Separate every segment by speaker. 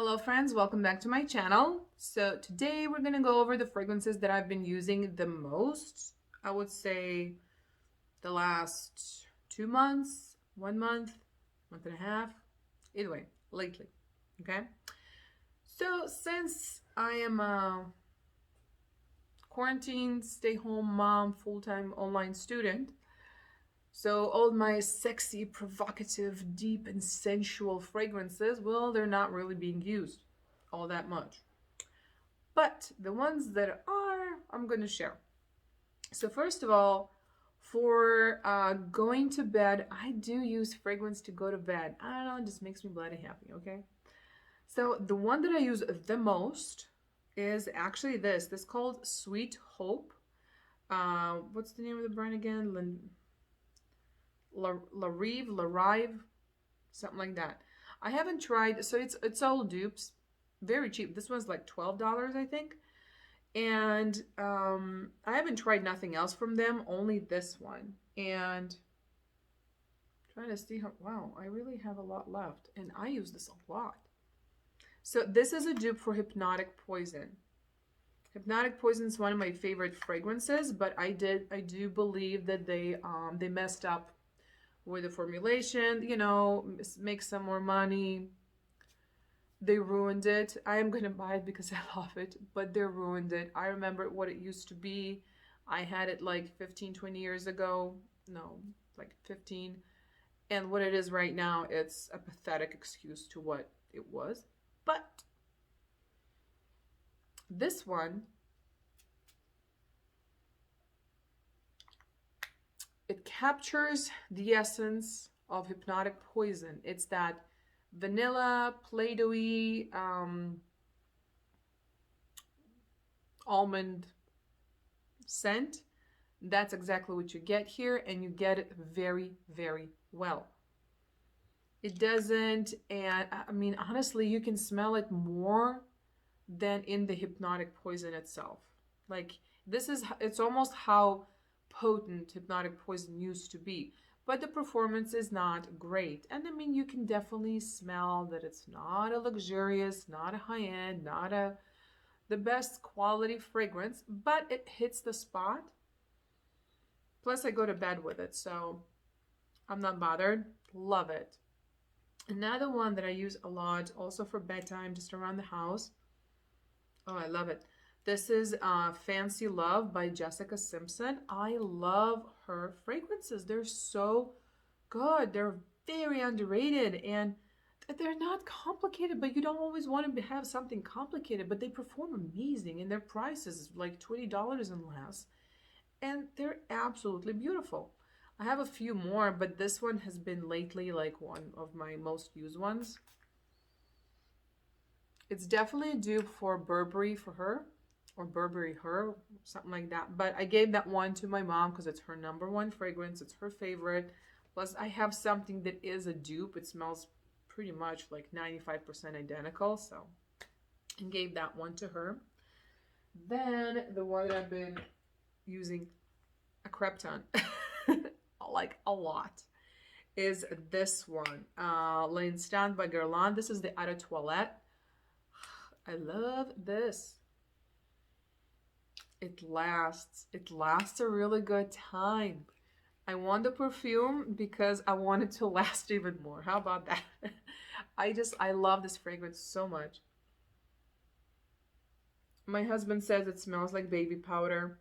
Speaker 1: Hello friends, welcome back to my channel. So today we're going to go over the fragrances that I've been using the most. I would say the last 2 months, 1 month, month and a half, either way, lately, okay? So since I am a quarantine, stay-home mom, full-time online student, so all my sexy, provocative, deep, and sensual fragrances, well, they're not really being used all that much. But the ones that are, I'm going to share. So first of all, for going to bed, I do use fragrance to go to bed. I don't know, it just makes me bloody happy, okay? So the one that I use the most is actually this called Sweet Hope. What's the name of the brand again? La Rive, something like that. I haven't tried, so it's all dupes, very cheap. This one's like $12, I think. And I haven't tried nothing else from them, only this one. And trying to see how, wow, I really have a lot left. And I use this a lot. So this is a dupe for Hypnotic Poison. Hypnotic Poison is one of my favorite fragrances, but I do believe that they messed up with the formulation, you know, make some more money. They ruined it. I am going to buy it because I love it, but they ruined it. I remember what it used to be. I had it like 15, 20 years ago. No, like 15. And what it is right now, it's a pathetic excuse to what it was. But this one, it captures the essence of Hypnotic Poison. It's that vanilla, Play-Doh-y, almond scent. That's exactly what you get here, and you get it very, very well. It doesn't, and I mean, honestly, you can smell it more than in the Hypnotic Poison itself. Like, it's almost how potent Hypnotic Poison used to be. But the performance is not great. And I mean, you can definitely smell that it's not a luxurious, not a high-end, not the best quality fragrance, but it hits the spot. Plus, I go to bed with it, so I'm not bothered. Love it. Another one that I use a lot, also for bedtime, just around the house. Oh, I love it. This is Fancy Love by Jessica Simpson. I love her fragrances. They're so good. They're very underrated, and they're not complicated, but you don't always want to have something complicated, but they perform amazing, and their price is like $20 and less, and they're absolutely beautiful. I have a few more, but this one has been lately like one of my most used ones. It's definitely a dupe for Burberry for her, or Burberry her, something like that. But I gave that one to my mom because it's her #1 fragrance. It's her favorite. Plus, I have something that is a dupe. It smells pretty much like 95% identical, so I gave that one to her. Then the one that I've been using a crap ton, like a lot, is this one, L'Instant by Guerlain. This is the Eau de Toilette. I love this. It lasts a really good time. I want the perfume because I want it to last even more. How about that? I love this fragrance so much. My husband says it smells like baby powder.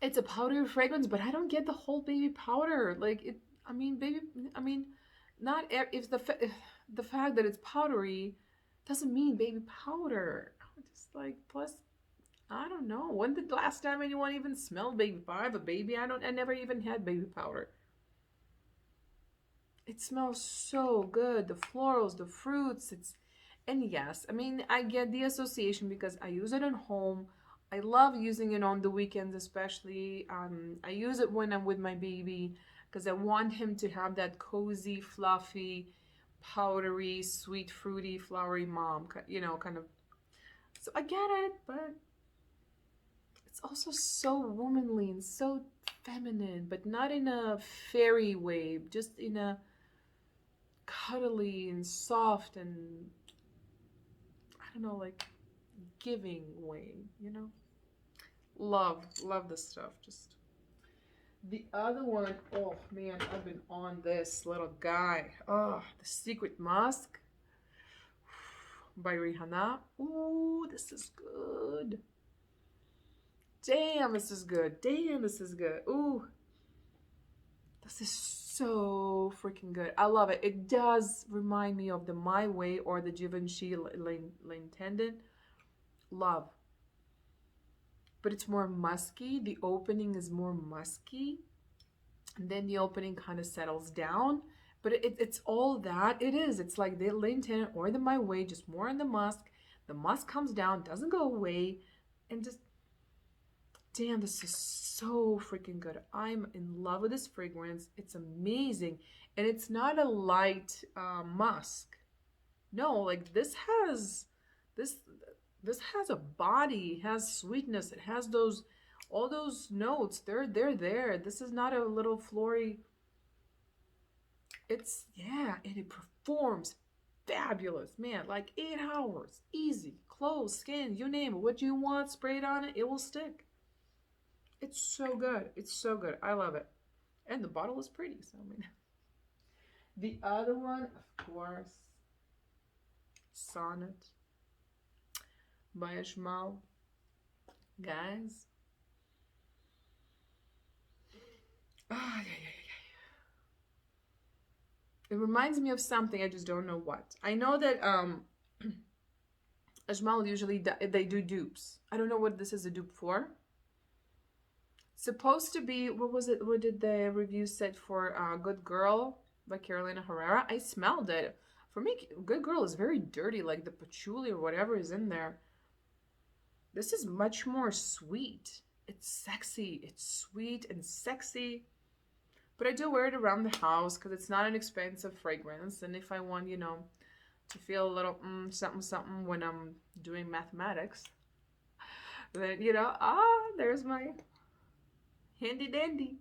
Speaker 1: It's a powdery fragrance, but I don't get the whole baby powder. Like it, I mean, not if the fact that it's powdery doesn't mean baby powder. Just like, plus, I don't know. When did the last time anyone even smelled baby powder? I have a baby. I never even had baby powder. It smells so good. The florals, the fruits. And yes, I mean, I get the association because I use it at home. I love using it on the weekends, especially. I use it when I'm with my baby because I want him to have that cozy, fluffy, powdery, sweet, fruity, flowery mom, you know, kind of. So I get it, but it's also so womanly and so feminine, but not in a fairy way, just in a cuddly and soft and, I don't know, like giving way, you know? Love this stuff. Just the other one, oh man, I've been on this little guy. Oh, the Secret Mask by Rihanna. Ooh, this is good. Damn, this is good. Damn, this is good. Ooh, this is so freaking good. I love it. It does remind me of the My Way or the Givenchy L'Intendant. Love. But it's more musky. The opening is more musky. And then the opening kind of settles down. But it's all that it is. It's like the L'Intendant or the My Way, just more in the musk. The musk comes down, doesn't go away. And just, damn, this is so freaking good. I'm in love with this fragrance. It's amazing. And it's not a light musk. No, like this has a body, it has sweetness, it has those, all those notes. They're there. This is not a little flory. It's, yeah, and it performs fabulous, man. Like 8 hours, easy. Clothes, skin, you name it. What you want sprayed on it, it will stick. It's so good. It's so good. I love it. And the bottle is pretty, so I mean. The other one, of course, Sonnet by Ashmal. Guys. Ah, yeah. It reminds me of something, I just don't know what. I know that Ashmal usually they do dupes. I don't know what this is a dupe for. Supposed to be, what was it? What did the review said for Good Girl by Carolina Herrera? I smelled it. For me, Good Girl is very dirty, like the patchouli or whatever is in there. This is much more sweet. It's sexy. It's sweet and sexy. But I do wear it around the house because it's not an expensive fragrance. And if I want, you know, to feel a little something when I'm doing mathematics, then, you know, there's my handy dandy.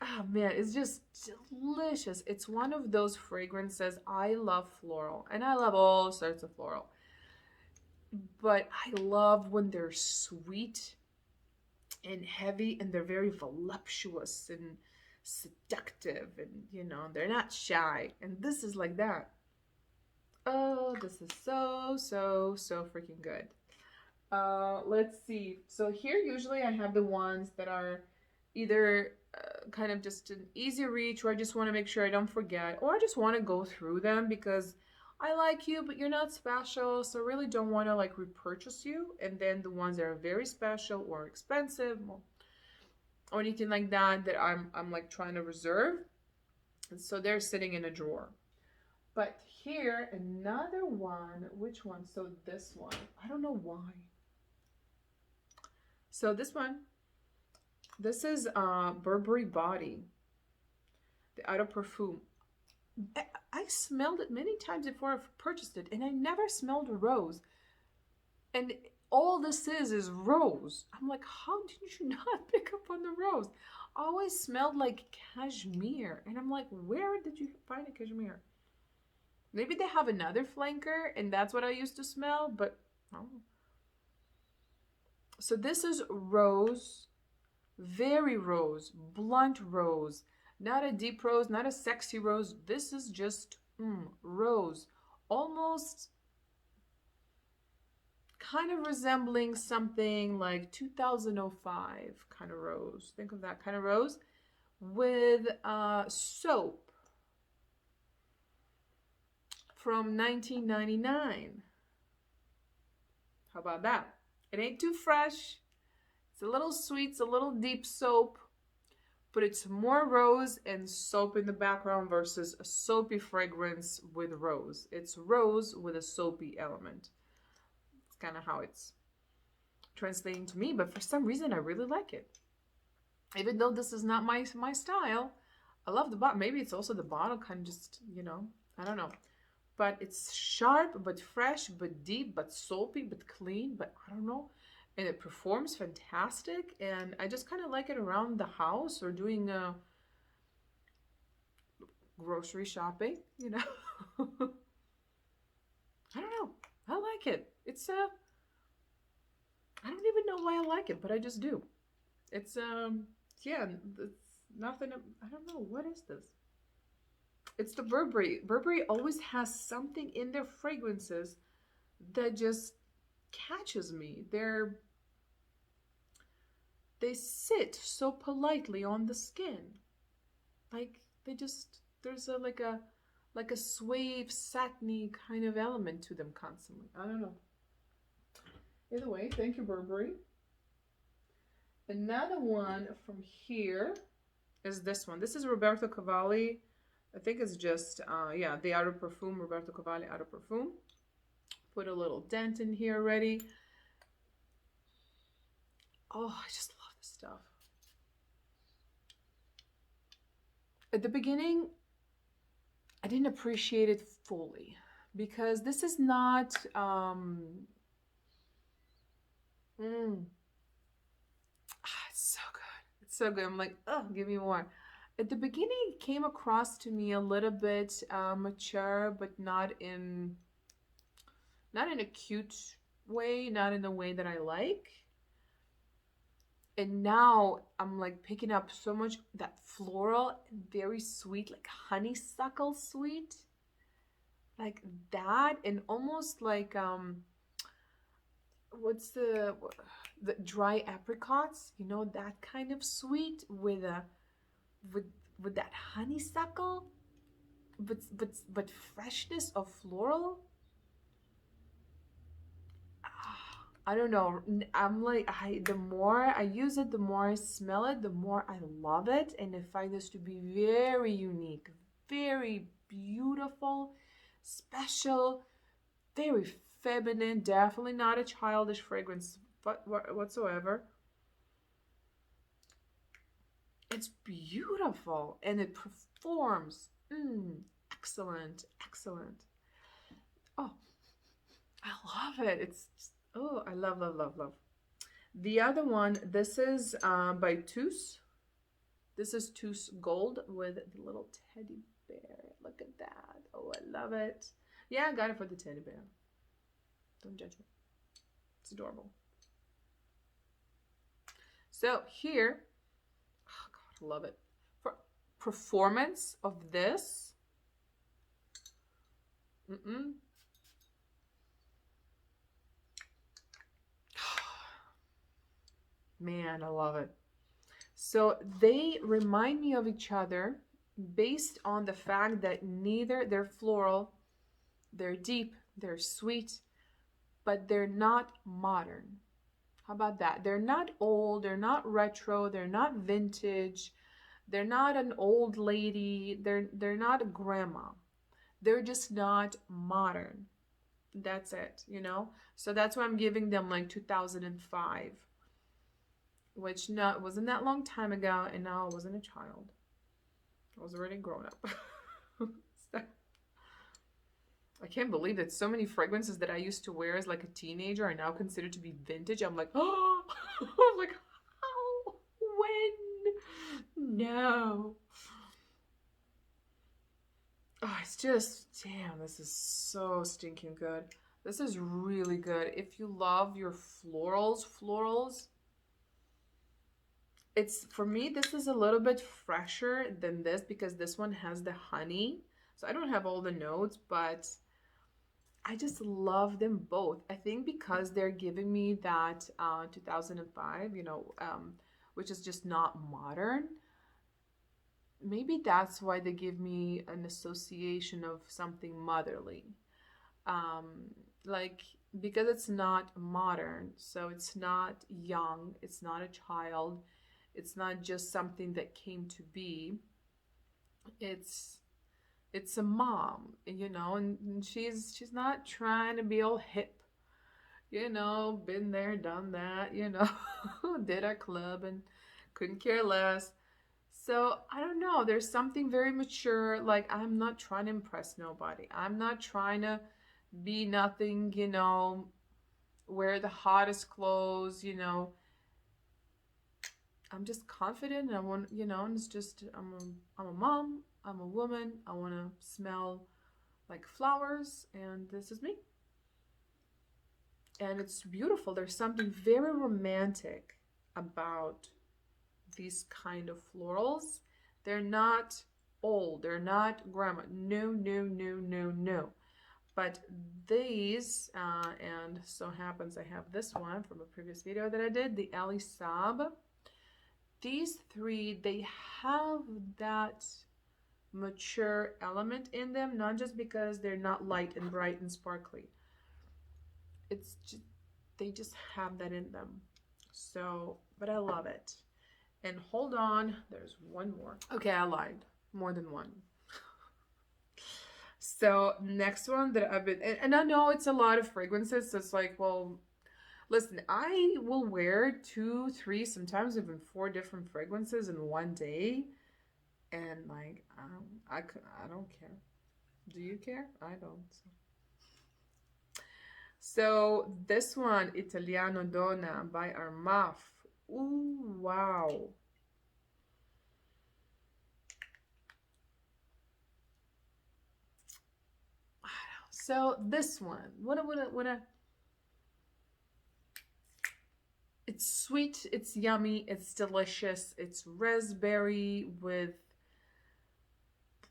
Speaker 1: Oh man, it's just delicious. It's one of those fragrances. I love floral, and I love all sorts of floral. But I love when they're sweet and heavy, and they're very voluptuous and seductive, and you know, they're not shy. And this is like that. Oh, this is so freaking good. Let's see. So here usually I have the ones that are either kind of just an easy reach, or I just want to make sure I don't forget, or I just want to go through them because I like you, but you're not special, so I really don't want to like repurchase you. And then the ones that are very special or expensive or anything like that I'm like trying to reserve, and so they're sitting in a drawer. But here another one. Which one? So this one, I don't know why. So this one, this is Burberry Body, the Eau de Parfum. I smelled it many times before I purchased it, and I never smelled a rose. And all this is rose. I'm like, how did you not pick up on the rose? I always smelled like cashmere, and I'm like, where did you find a cashmere? Maybe they have another flanker, and that's what I used to smell, but oh. So this is rose, very rose, blunt rose, not a deep rose, not a sexy rose. This is just rose, almost kind of resembling something like 2005 kind of rose. Think of that kind of rose with soap from 1999. How about that? It ain't too fresh. It's a little sweet, it's a little deep soap, but it's more rose and soap in the background versus a soapy fragrance with rose. It's rose with a soapy element. It's kind of how it's translating to me, but for some reason I really like it. Even though this is not my style, I love the bottle. Maybe it's also the bottle kind of just, you know, I don't know. But it's sharp, but fresh, but deep, but soapy, but clean, but I don't know. And it performs fantastic. And I just kind of like it around the house or doing grocery shopping, you know. I don't know. I like it. It's I don't even know why I like it, but I just do. It's yeah, it's nothing. I don't know what is this. It's the Burberry. Burberry always has something in their fragrances that just catches me. They sit so politely on the skin. Like they just there's a suave, satiny kind of element to them constantly. I don't know. Either way, thank you, Burberry. Another one from here is this one. This is Roberto Cavalli. I think it's just, yeah, the Eau de Parfum, Roberto Cavalli Eau de Parfum. Put a little dent in here already. Oh, I just love this stuff. At the beginning, I didn't appreciate it fully because this is not, it's so good. It's so good. I'm like, oh, give me more. At the beginning, it came across to me a little bit mature, but not in a cute way, not in the way that I like. And now I'm like picking up so much that floral and very sweet, like honeysuckle sweet, like that, and almost like what's the dry apricots? You know, that kind of sweet with a with with that honeysuckle, but freshness of floral. I don't know. I'm like the more I use it, the more I smell it, the more I love it, and I find this to be very unique, very beautiful, special, very feminine. Definitely not a childish fragrance, but whatsoever. It's beautiful and it performs. Excellent, excellent. Oh, I love it. It's just, oh, I love, love, love, love. The other one, this is by Tous. This is Tous Gold with the little teddy bear. Look at that. Oh, I love it. Yeah, I got it for the teddy bear. Don't judge me. It's adorable. So here, oh God, I love it. For performance of this, man, I love it. So they remind me of each other based on the fact that neither they're floral, they're deep, they're sweet, but they're not modern. How about that? They're not old, they're not retro, they're not vintage, they're not an old lady, they're not a grandma. They're just not modern. That's it, you know? So that's why I'm giving them like 2005, which not wasn't that long time ago, and now I wasn't a child. I was already grown up. So, I can't believe that so many fragrances that I used to wear as like a teenager are now considered to be vintage. I'm like, oh, I'm like, how? When? No. Oh, it's just, damn, this is so stinking good. This is really good. If you love your florals, it's, for me, this is a little bit fresher than this because this one has the honey. So I don't have all the notes, but I just love them both. I think because they're giving me that 2005, which is just not modern. Maybe that's why they give me an association of something motherly. Like, because it's not modern, so it's not young, it's not a child, it's not just something that came to be. It's it's a mom, and she's not trying to be all hip, been there, done that, did our club and couldn't care less. So I don't know. There's something very mature. Like, I'm not trying to impress nobody. I'm not trying to be nothing, wear the hottest clothes. I'm just confident and I want, and it's just, I'm a mom I'm a woman. I want to smell like flowers, and this is me. And it's beautiful. There's something very romantic about these kind of florals. They're not old. They're not grandma. No, no, no, no, no. But these, and so happens I have this one from a previous video that I did, the Ali Saab. These three, they have that mature element in them, not just because they're not light and bright and sparkly. It's just, they just have that in them. So, but I love it. And hold on, there's one more. Okay, I lied. More than one. So next one that I've been, and I know it's a lot of fragrances, so it's like, well, listen, I will wear 2, 3, sometimes even 4 different fragrances in one day, and like, I don't care. Do you care? I don't. So this one, Italiano Donna by Armaf. Ooh, wow. So this one, what a, it's sweet, it's yummy, it's delicious, it's raspberry with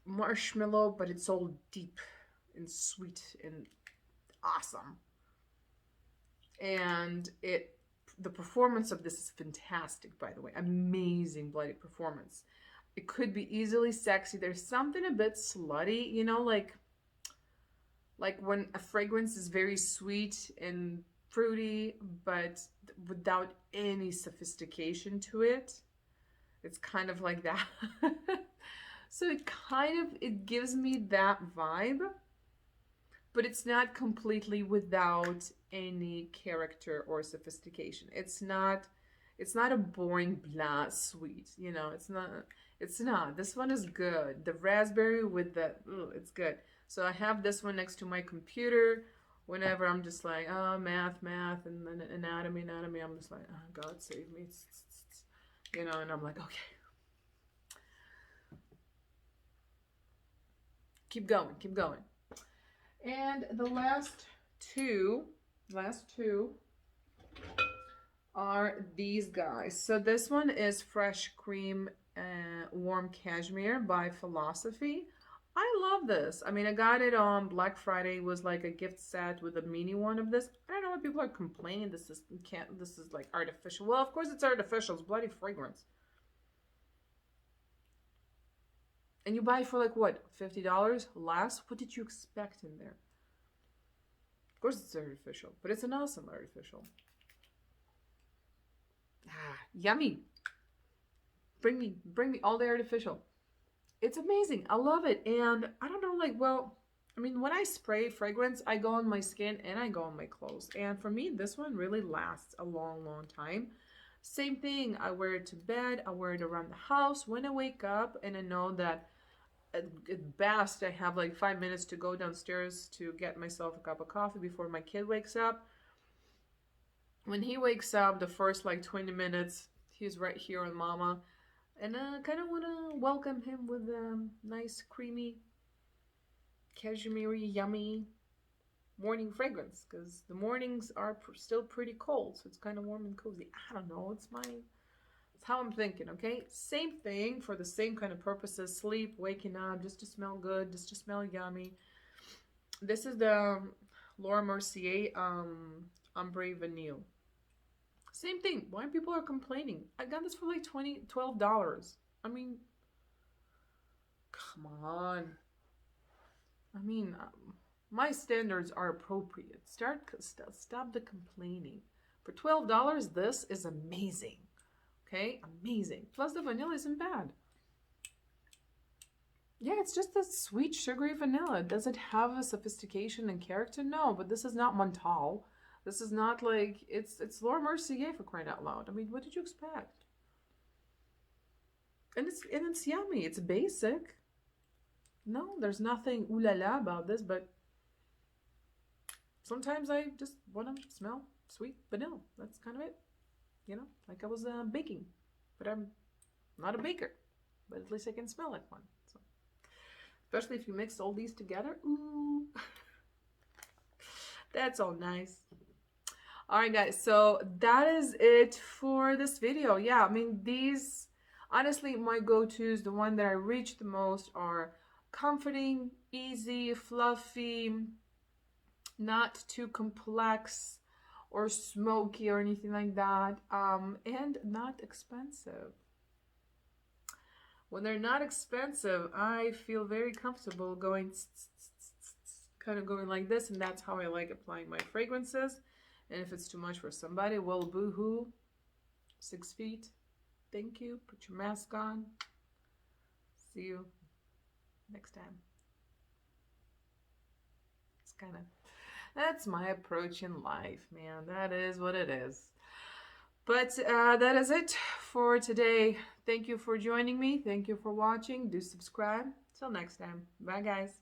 Speaker 1: marshmallow, but it's all deep and sweet and awesome. And the performance of this is fantastic, by the way. Amazing bloody performance. It could be easily sexy. There's something a bit slutty, you know, like when a fragrance is very sweet and fruity, but without any sophistication to it. It's kind of like that. So it gives me that vibe, but it's not completely without any character or sophistication. It's not a boring blah sweet, you know, it's not. This one is good. The raspberry with the, it's good. So I have this one next to my computer. Whenever I'm just like, oh, math, and then anatomy, I'm just like, oh, God save me. You know, and I'm like, okay. Keep going. And the last two are these guys. So this one is Fresh Cream Warm Cashmere by Philosophy. I love this. I mean, I got it on Black Friday. It was like a gift set with a mini one of this. I don't know why people are complaining this is like artificial. Well, of course it's artificial. It's bloody fragrance. And you buy it for like what, $50 less? What did you expect in there? Of course it's artificial, but it's an awesome artificial. Yummy. Bring me all the artificial. It's amazing. I love it. And I don't know, like, well, I mean, when I spray fragrance, I go on my skin and I go on my clothes. And for me, this one really lasts a long, long time. Same thing. I wear it to bed. I wear it around the house. When I wake up and I know that at best I have like 5 minutes to go downstairs to get myself a cup of coffee before my kid wakes up. When he wakes up, the first like 20 minutes, he's right here on mama. And I kind of want to welcome him with a nice, creamy, cashmere, yummy morning fragrance. Because the mornings are still pretty cold, so it's kind of warm and cozy. I don't know. It's how I'm thinking, okay? Same thing for the same kind of purposes. Sleep, waking up, just to smell good, just to smell yummy. This is the Laura Mercier Ombre Vanille. Same thing. Why people are complaining? I got this for like $12. I mean, come on. I mean, my standards are appropriate. Stop the complaining. For $12, this is amazing. Okay, amazing. Plus the vanilla isn't bad. Yeah, it's just a sweet, sugary vanilla. Does it have a sophistication and character? No, but this is not Montal. This is not like, it's Laura Mercier, for crying out loud. I mean, what did you expect? And it's yummy. It's basic. No, there's nothing ooh la la about this, but sometimes I just want to smell sweet vanilla. That's kind of it. You know, like I was baking, but I'm not a baker, but at least I can smell like one. So especially if you mix all these together. Ooh, that's all nice. All right, guys, so that is it for this video. Yeah, I mean, these, honestly, my go-tos, the one that I reach the most, are comforting, easy, fluffy, not too complex or smoky or anything like that, and not expensive. When they're not expensive, I feel very comfortable going kind of going like this, and that's how I like applying my fragrances. And if it's too much for somebody, well, boo-hoo, 6 feet. Thank you. Put your mask on. See you next time. It's kind of, that's my approach in life, man. That is what it is. But that is it for today. Thank you for joining me. Thank you for watching. Do subscribe. Till next time. Bye, guys.